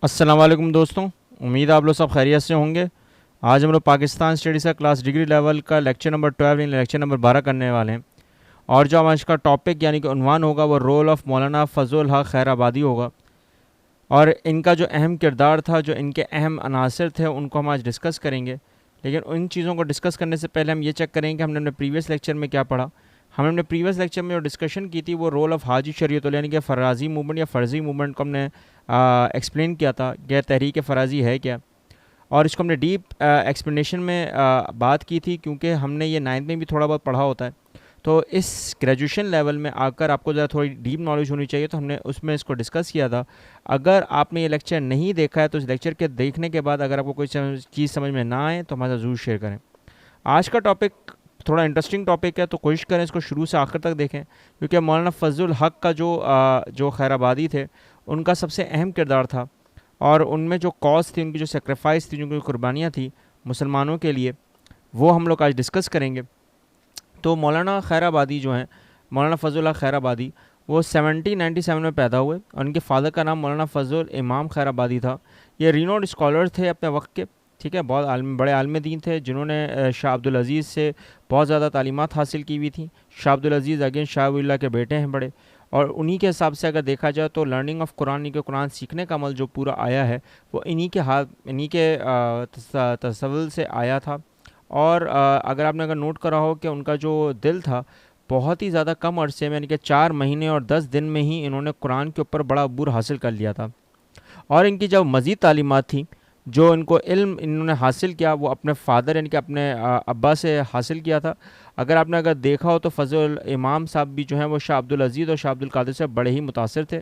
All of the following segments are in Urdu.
السلام علیکم دوستوں، امید ہے آپ لوگ سب خیریت سے ہوں گے۔ آج ہم لوگ پاکستان اسٹڈیز کا کلاس ڈگری لیول کا لیکچر نمبر 12 یعنی لیکچر نمبر 12 کرنے والے ہیں، اور جو آج کا ٹاپک یعنی کہ عنوان ہوگا وہ رول آف مولانا فضل الحق خیر آبادی ہوگا، اور ان کا جو اہم کردار تھا، جو ان کے اہم عناصر تھے، ان کو ہم آج ڈسکس کریں گے۔ لیکن ان چیزوں کو ڈسکس کرنے سے پہلے ہم یہ چیک کریں گے کہ ہم نے اپنے پریویس لیکچر میں کیا پڑھا۔ ہم نے اپنے پریویس لیکچر میں جو ڈسکشن کی تھی وہ رول آف حاجی شریعت اللہ یعنی کہ فرازی موومنٹ یا فرضی موومنٹ کو ہم نے ایکسپلین کیا تھا کہ تحریک فرازی ہے کیا، اور اس کو ہم نے ڈیپ ایکسپلینیشن میں بات کی تھی، کیونکہ ہم نے یہ 9th میں بھی تھوڑا بہت پڑھا ہوتا ہے۔ تو اس گریجویشن لیول میں آ کر آپ کو ذرا تھوڑی ڈیپ نالج ہونی چاہیے، تو ہم نے اس میں اس کو ڈسکس کیا تھا۔ اگر آپ نے یہ لیکچر نہیں دیکھا ہے تو اس لیکچر کے دیکھنے کے بعد اگر آپ کو کوئی چیز سمجھ میں نہ آئے تو ہمارے ساتھ ضرور شیئر کریں۔ آج کا ٹاپک تھوڑا انٹرسٹنگ ٹاپک ہے، تو کوشش کریں اس کو شروع سے آخر تک دیکھیں، کیونکہ مولانا فضل الحق کا جو خیر آبادی تھے ان کا سب سے اہم کردار تھا، اور ان میں جو کاز تھی، ان کی جو سیکریفائس تھی، جو کی قربانیاں تھیں مسلمانوں کے لیے، وہ ہم لوگ آج ڈسکس کریں گے۔ تو مولانا خیر آبادی جو ہیں، مولانا فضل الحق خیر آبادی، وہ 1797 میں پیدا ہوئے، اور ان کے فادر کا نام مولانا فضل امام خیر آبادی تھا۔ یہ رینوڈ اسکالر تھے اپنے وقت کے، ٹھیک ہے، بہت بڑے عالم دین تھے، جنہوں نے شاہ عبدالعزیز سے بہت زیادہ تعلیمات حاصل کی ہوئی تھیں۔ شاہ عبدالعزیز اگین شاہ ولی اللہ کے بیٹے ہیں بڑے، اور انہی کے حساب سے اگر دیکھا جائے تو لرننگ آف قرآن، یعنی کہ قرآن سیکھنے کا عمل جو پورا آیا ہے وہ انہی کے تصول سے آیا تھا۔ اور اگر آپ نے نوٹ کرا ہو کہ ان کا جو دل تھا، بہت ہی زیادہ کم عرصے میں یعنی کہ 4 مہینے اور 10 دن میں ہی انہوں نے قرآن کے اوپر بڑا عبور حاصل کر لیا تھا۔ اور ان کی جو مزید تعلیمات تھیں، جو ان کو علم انہوں نے حاصل کیا، وہ اپنے فادر یعنی کہ اپنے ابا سے حاصل کیا تھا۔ اگر آپ نے دیکھا ہو تو فضل امام صاحب بھی جو ہیں وہ شاہ عبدالعزیز اور شاہ عبدالقادر سے بڑے ہی متاثر تھے۔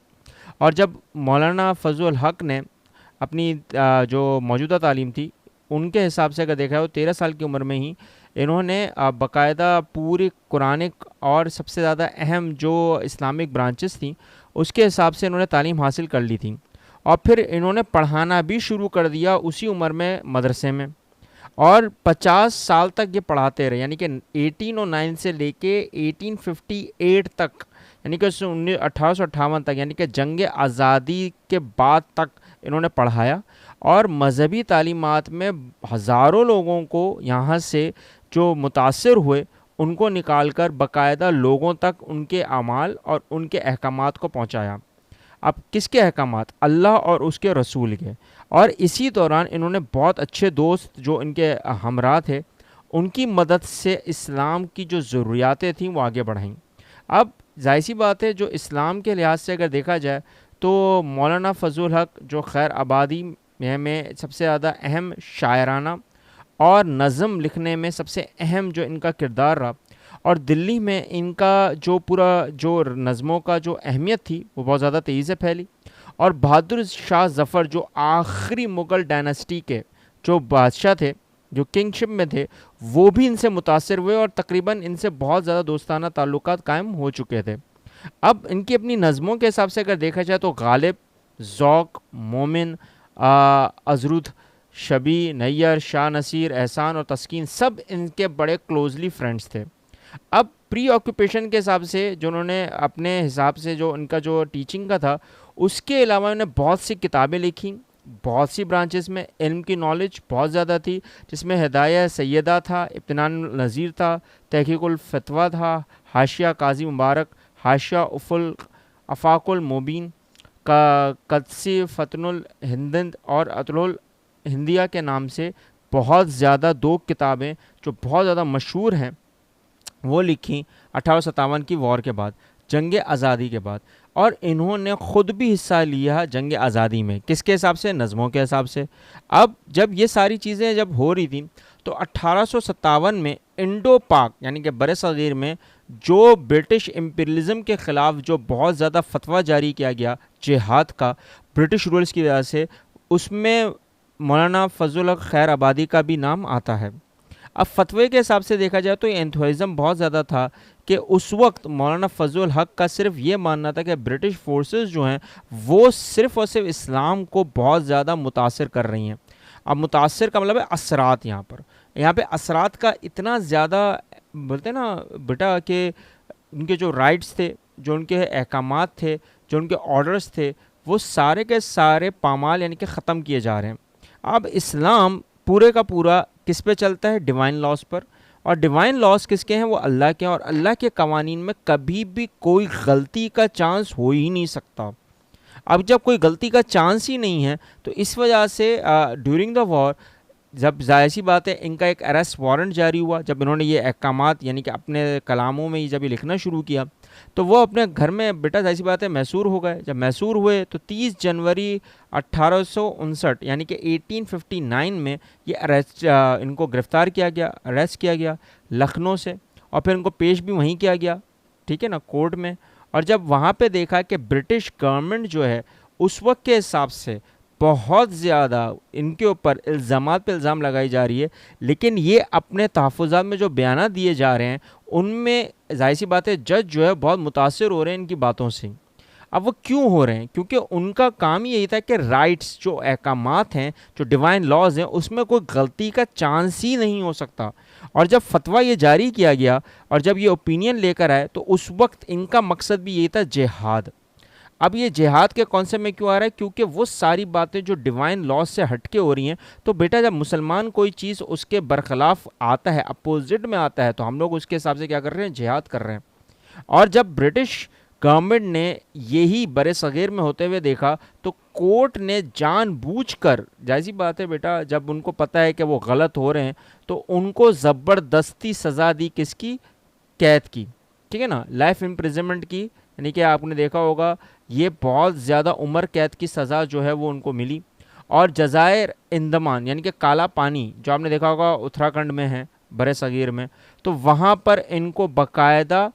اور جب مولانا فضل الحق نے اپنی جو موجودہ تعلیم تھی ان کے حساب سے اگر دیکھا ہو 13 سال کی عمر میں ہی انہوں نے باقاعدہ پوری قرآنک اور سب سے زیادہ اہم جو اسلامک برانچز تھیں اس کے حساب سے انہوں نے تعلیم حاصل کر لی تھی، اور پھر انہوں نے پڑھانا بھی شروع کر دیا اسی عمر میں مدرسے میں، اور 50 سال تک یہ پڑھاتے رہے، یعنی کہ 1809 سے لے کے 1858 تک، یعنی کہ 1858 تک، یعنی کہ جنگ آزادی کے بعد تک انہوں نے پڑھایا، اور مذہبی تعلیمات میں ہزاروں لوگوں کو یہاں سے جو متاثر ہوئے ان کو نکال کر باقاعدہ لوگوں تک ان کے اعمال اور ان کے احکامات کو پہنچایا۔ اب کس کے احکامات؟ اللہ اور اس کے رسول کے۔ اور اسی دوران انہوں نے بہت اچھے دوست جو ان کے ہمراہ تھے ان کی مدد سے اسلام کی جو ضروریاتیں تھیں وہ آگے بڑھائیں۔ اب ظاہر سی بات ہے جو اسلام کے لحاظ سے اگر دیکھا جائے تو مولانا فضل الحق جو خیر آبادی میں سب سے زیادہ اہم شاعرانہ اور نظم لکھنے میں سب سے اہم جو ان کا کردار رہا، اور دلی میں ان کا جو پورا جو نظموں کا جو اہمیت تھی وہ بہت زیادہ تیزی سے پھیلی، اور بہادر شاہ ظفر جو آخری مغل ڈائناسٹی کے جو بادشاہ تھے، جو کنگ شپ میں تھے، وہ بھی ان سے متاثر ہوئے اور تقریباً ان سے بہت زیادہ دوستانہ تعلقات قائم ہو چکے تھے۔ اب ان کی اپنی نظموں کے حساب سے اگر دیکھا جائے تو غالب، ذوق، مومن، ازرد، شبی، نیر، شاہ نصیر، احسان اور تسکین سب ان کے بڑے کلوزلی فرینڈز تھے۔ اب پری آکوپیشن کے حساب سے جو انہوں نے اپنے حساب سے جو ان کا جو ٹیچنگ کا تھا اس کے علاوہ انہوں نے بہت سی کتابیں لکھیں، بہت سی برانچز میں علم کی نالج بہت زیادہ تھی، جس میں ہدایہ سیدہ تھا، ابتنان النظیر تھا، تحقیق الفتویٰ تھا، حاشیہ قاضی مبارک، حاشیہ افاق المبین کا قدسی فتن الہند اور اطل الہندیہ کے نام سے بہت زیادہ 2 کتابیں جو بہت زیادہ مشہور ہیں وہ لکھیں 1857 کی وار کے بعد، جنگ آزادی کے بعد۔ اور انہوں نے خود بھی حصہ لیا جنگ آزادی میں، کس کے حساب سے؟ نظموں کے حساب سے۔ اب جب یہ ساری چیزیں جب ہو رہی تھیں تو 1857 میں انڈو پاک یعنی کہ بر صغیر میں جو برٹش امپیریلزم کے خلاف جو بہت زیادہ فتویٰ جاری کیا گیا جہاد کا برٹش رولز کی وجہ سے، اس میں مولانا فضل الحق خیر آبادی کا بھی نام آتا ہے۔ اب فتوے کے حساب سے دیکھا جائے تو یہ انتھوئزم بہت زیادہ تھا کہ اس وقت مولانا فضل الحق کا صرف یہ ماننا تھا کہ برٹش فورسز جو ہیں وہ صرف اور صرف اسلام کو بہت زیادہ متاثر کر رہی ہیں۔ اب متاثر کا مطلب ہے اثرات، یہاں پہ اثرات کا اتنا زیادہ بولتے ہیں نا بیٹا کہ ان کے جو رائٹس تھے، جو ان کے احکامات تھے، جو ان کے آرڈرز تھے، وہ سارے کے سارے پامال یعنی کہ ختم کیے جا رہے ہیں. اب اسلام پورے کا پورا کس پہ چلتا ہے؟ ڈیوائن لاز پر. اور ڈیوائن لاز کس کے ہیں؟ وہ اللہ کے ہیں. اور اللہ کے قوانین میں کبھی بھی کوئی غلطی کا چانس ہو ہی نہیں سکتا. اب جب کوئی غلطی کا چانس ہی نہیں ہے تو اس وجہ سے ڈیورنگ دا وار جب ظاہر سی بات ہے ان کا ایک اریسٹ وارنٹ جاری ہوا، جب انہوں نے یہ احکامات یعنی کہ اپنے کلاموں میں جب یہ لکھنا شروع کیا تو وہ اپنے گھر میں بیٹا ظاہر سی بات ہے محصور ہو گئے. جب محصور ہوئے تو 30 جنوری 1859 یعنی کہ 1859 میں یہ اریسٹ ان کو گرفتار کیا گیا، اریسٹ کیا گیا لکھنؤ سے، اور پھر ان کو پیش بھی وہیں کیا گیا، ٹھیک ہے نا، کورٹ میں. اور جب وہاں پہ دیکھا کہ برٹش گورنمنٹ جو ہے اس وقت کے حساب سے بہت زیادہ ان کے اوپر الزامات پہ الزام لگائی جا رہی ہے، لیکن یہ اپنے تحفظات میں جو بیانات دیے جا رہے ہیں ان میں ظاہر سی بات ہے جج جو ہے بہت متاثر ہو رہے ہیں ان کی باتوں سے. اب وہ کیوں ہو رہے ہیں؟ کیونکہ ان کا کام یہی تھا کہ رائٹس جو احکامات ہیں، جو ڈیوائن لاز ہیں، اس میں کوئی غلطی کا چانس ہی نہیں ہو سکتا. اور جب فتویٰ یہ جاری کیا گیا اور جب یہ اوپینین لے کر آئے تو اس وقت ان کا مقصد بھی یہی تھا، جہاد. اب یہ جہاد کے کانسیپٹ میں کیوں آ رہا ہے؟ کیونکہ وہ ساری باتیں جو ڈیوائن لاز سے ہٹ کے ہو رہی ہیں، تو بیٹا جب مسلمان کوئی چیز اس کے برخلاف آتا ہے، اپوزٹ میں آتا ہے، تو ہم لوگ اس کے حساب سے کیا کر رہے ہیں؟ جہاد کر رہے ہیں. اور جب برٹش گورنمنٹ نے یہی بر صغیر میں ہوتے ہوئے دیکھا تو کورٹ نے جان بوجھ کر، جائزی بات ہے بیٹا جب ان کو پتہ ہے کہ وہ غلط ہو رہے ہیں تو ان کو زبردستی سزا دی. کس کی؟ قید کی، ٹھیک ہے نا، لائف امپریزنمنٹ کی. یعنی کہ آپ نے دیکھا ہوگا یہ بہت زیادہ عمر قید کی سزا جو ہے وہ ان کو ملی. اور جزائر انڈمان یعنی کہ کالا پانی جو آپ نے دیکھا ہوگا اتراکھنڈ میں ہے بر صغیر میں، تو وہاں پر ان کو باقاعدہ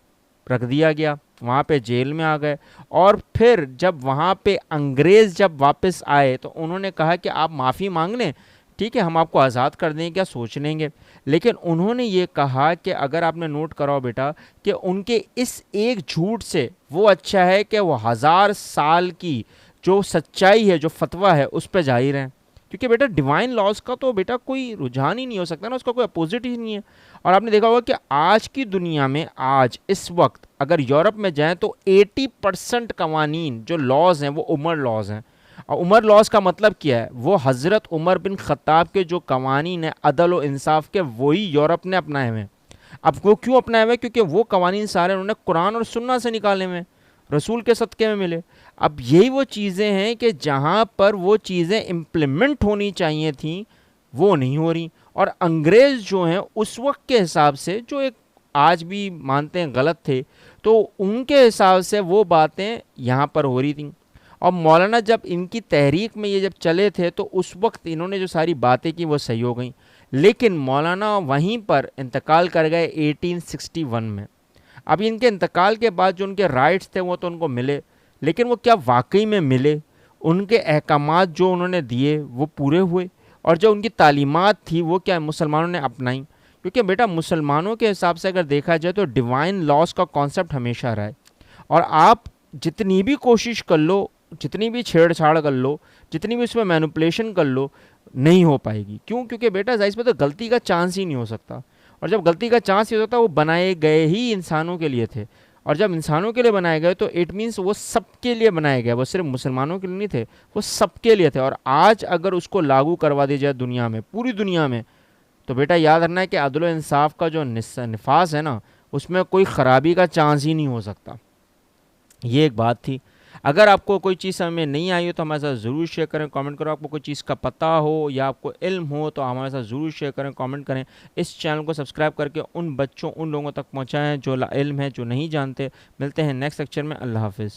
رکھ دیا گیا، وہاں پہ جیل میں آ گئے. اور پھر جب وہاں پہ انگریز جب واپس آئے تو انہوں نے کہا کہ آپ معافی مانگ لیں، ٹھیک ہے، ہم آپ کو آزاد کر دیں، کیا سوچ لیں گے. لیکن انہوں نے یہ کہا کہ اگر آپ نے نوٹ کراؤ بیٹا کہ ان کے اس ایک جھوٹ سے وہ اچھا ہے کہ وہ 1000 سال کی جو سچائی ہے، جو فتویٰ ہے، اس پہ ظاہر ہیں. کیونکہ بیٹا ڈیوائن لاز کا تو بیٹا کوئی رجحان ہی نہیں ہو سکتا نا، اس کا کوئی اپوزٹ ہی نہیں ہے. اور آپ نے دیکھا ہوگا کہ آج کی دنیا میں آج اس وقت اگر یورپ میں جائیں تو 80% قوانین جو لاز ہیں وہ عمر لاز ہیں. اور عمر لاز کا مطلب کیا ہے؟ وہ حضرت عمر بن خطاب کے جو قوانین ہیں عدل و انصاف کے، وہی یورپ نے اپنائے ہوئے ہیں. اب وہ کیوں اپنائے ہوئے؟ کیونکہ وہ قوانین سارے انہوں نے قرآن اور سنہ سے نکالے ہوئے ہیں، رسول کے صدقے میں ملے. اب یہی وہ چیزیں ہیں کہ جہاں پر وہ چیزیں امپلیمنٹ ہونی چاہیے تھیں وہ نہیں ہو رہی. اور انگریز جو ہیں اس وقت کے حساب سے جو ایک آج بھی مانتے ہیں غلط تھے، تو ان کے حساب سے وہ باتیں یہاں پر ہو رہی تھیں. اور مولانا جب ان کی تحریک میں یہ جب چلے تھے تو اس وقت انہوں نے جو ساری باتیں کی وہ صحیح ہو گئیں. لیکن مولانا وہیں پر انتقال کر گئے 1861 میں. اب ان کے انتقال کے بعد جو ان کے رائٹس تھے وہ تو ان کو ملے، لیکن وہ کیا واقعی میں ملے؟ ان کے احکامات جو انہوں نے دیے وہ پورے ہوئے؟ اور جو ان کی تعلیمات تھی وہ کیا مسلمانوں نے اپنائیں؟ کیونکہ بیٹا مسلمانوں کے حساب سے اگر دیکھا جائے تو ڈیوائن لاز کا کانسیپٹ ہمیشہ رہا ہے. اور آپ جتنی بھی کوشش کر لو، جتنی بھی چھیڑ چھاڑ کر لو، جتنی بھی اس میں مینوپولیشن کر لو، نہیں ہو پائے گی. کیوں؟ کیونکہ بیٹا ظاہر سی بات ہے غلطی کا چانس ہی نہیں ہو سکتا. اور جب غلطی کا چانس ہی ہوتا وہ بنائے گئے ہی انسانوں کے لیے تھے. اور جب انسانوں کے لیے بنائے گئے تو اٹ مینس وہ سب کے لیے بنائے گئے، وہ صرف مسلمانوں کے لیے نہیں تھے، وہ سب کے لیے تھے. اور آج اگر اس کو لاگو کروا دی جائے دنیا میں، پوری دنیا میں، تو بیٹا یاد رکھنا ہے کہ عدل و انصاف کا جو نفاذ ہے نا، اس میں کوئی خرابی کا چانس ہی نہیں ہو سکتا. یہ ایک بات تھی. اگر آپ کو کوئی چیز سمجھ میں نہیں آئی ہو تو ہمارے ساتھ ضرور شیئر کریں، کامنٹ کرو. آپ کو کوئی چیز کا پتہ ہو یا آپ کو علم ہو تو ہمارے ساتھ ضرور شیئر کریں، کامنٹ کریں. اس چینل کو سبسکرائب کر کے ان بچوں، ان لوگوں تک پہنچائیں جو علم ہے، جو نہیں جانتے. ملتے ہیں نیکسٹ لیکچر میں. اللہ حافظ.